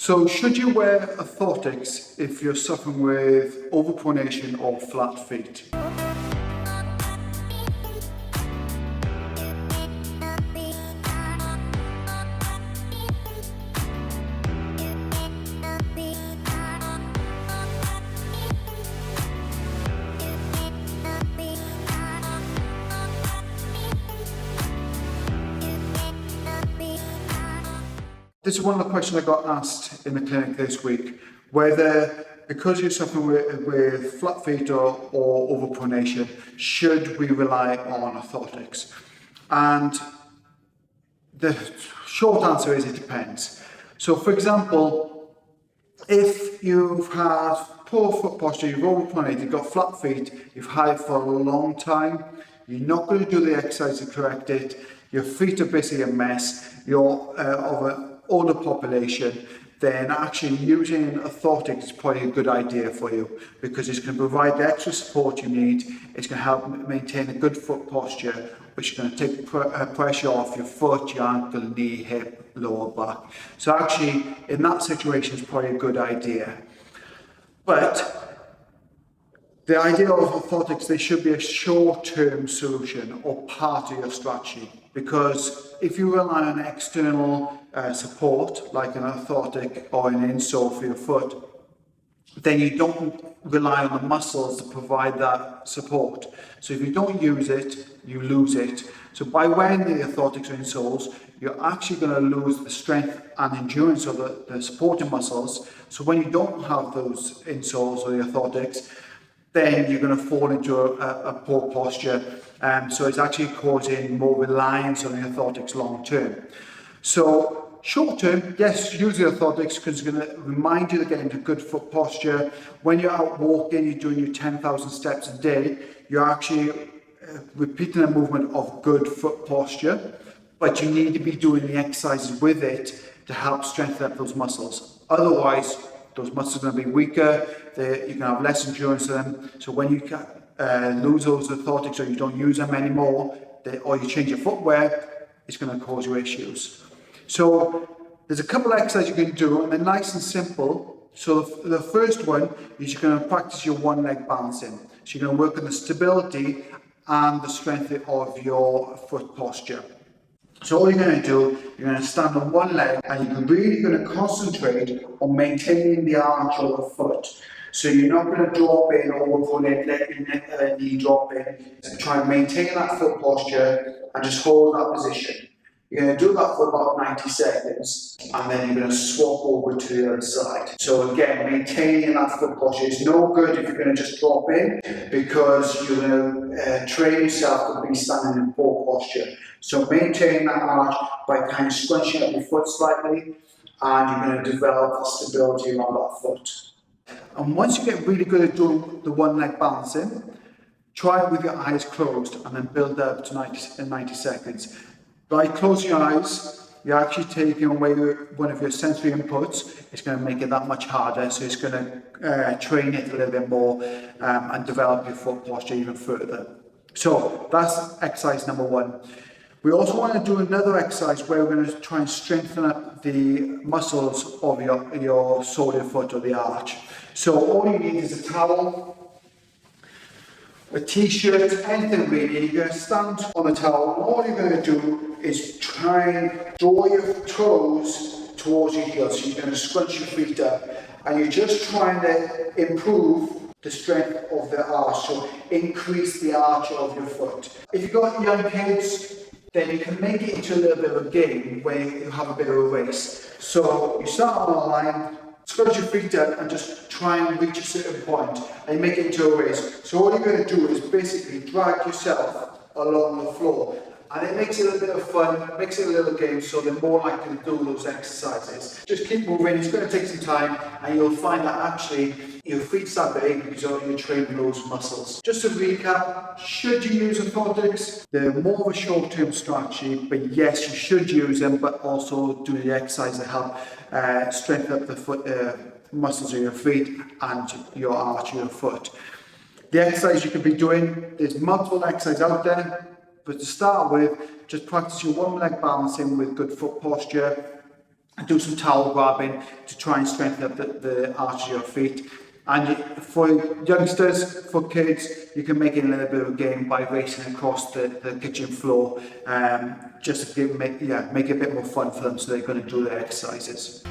So should you wear orthotics if you're suffering with overpronation or flat feet? This is one of the questions I got asked in the clinic this week, whether because you're suffering with flat feet or overpronation, should we rely on orthotics? And the short answer is it depends. So for example, if you've had poor foot posture, you've overpronated, you've got flat feet, you've had it for a long time, you're not going to do the exercise to correct it, your feet are basically a mess, you're of an older population, then actually using orthotics is probably a good idea for you, because it's going to provide the extra support you need. It's going to help maintain a good foot posture, which is going to take pressure off your foot, your ankle, knee, hip, lower back. So actually, in that situation, it's probably a good idea. But the idea of orthotics, they should be a short-term solution or part of your strategy, because if you rely on external support, like an orthotic or an insole for your foot, then you don't rely on the muscles to provide that support. So if you don't use it, you lose it. So by wearing the orthotics or insoles, you're actually going to lose the strength and endurance of the supporting muscles. So when you don't have those insoles or the orthotics, then you're going to fall into a poor posture. So it's actually causing more reliance on the orthotics long term. So short term, yes, use the orthotics because it's going to remind you to get into good foot posture. When you're out walking, you're doing your 10,000 steps a day, you're actually repeating a movement of good foot posture, but you need to be doing the exercises with it to help strengthen up those muscles. Otherwise, those muscles are going to be weaker, you're going to have less endurance to them. So when you lose those orthotics or you don't use them anymore, or you change your footwear, it's going to cause you issues. So there's a couple of exercises you can do, and they're nice and simple. So the first one is you're going to practice your one leg balancing. So you're going to work on the stability and the strength of your foot posture. So all you're going to do, you're going to stand on one leg and you're really going to concentrate on maintaining the arch of the foot. So you're not going to drop in or pronate, let your knee drop in. So try and maintain that foot posture and just hold that position. You're going to do that for about 90 seconds and then you're going to swap over to the other side. So again, maintaining that foot posture is no good if you're going to just drop in, because you're going to train yourself to be standing in poor posture. So maintain that arch by kind of scrunching up your foot slightly, and you're going to develop stability around that foot. And once you get really good at doing the one leg balancing, try it with your eyes closed and then build up to 90 seconds. By closing your eyes, you're actually taking away one of your sensory inputs. It's going to make it that much harder, so it's going to train it a little bit more and develop your foot posture even further. So that's exercise number one. We also want to do another exercise where we're going to try and strengthen up the muscles of your sole of your foot or the arch. So all you need is a towel, a t-shirt, anything really. You're going to stand on the towel, and all you're going to do is try and draw your toes towards your heels. So you're going to scrunch your feet up, and you're just trying to improve the strength of the arch, so increase the arch of your foot. If you've got young kids, then you can make it into a little bit of a game where you have a bit of a race. So you start on a line, scrunch your feet up and just try and reach a certain point and make it into a race. So all you're going to do is basically drag yourself along the floor. And it makes it a little bit of fun, makes it a little game, so they're more likely to do those exercises. Just keep moving, it's going to take some time, and you'll find that actually your feet start to ache because you're training those muscles. Just to recap, should you use orthotics? They're more of a short-term strategy, but yes, you should use them, but also do the exercise to help strengthen up the foot muscles of your feet and your arch of your foot. The exercise you could be doing, there's multiple exercises out there. But to start with, just practice your one leg balancing with good foot posture. and do some towel grabbing to try and strengthen up the arch of your feet. And for youngsters, for kids, you can make it a little bit of a game by racing across the kitchen floor, just to make it a bit more fun for them, so they're going to do their exercises.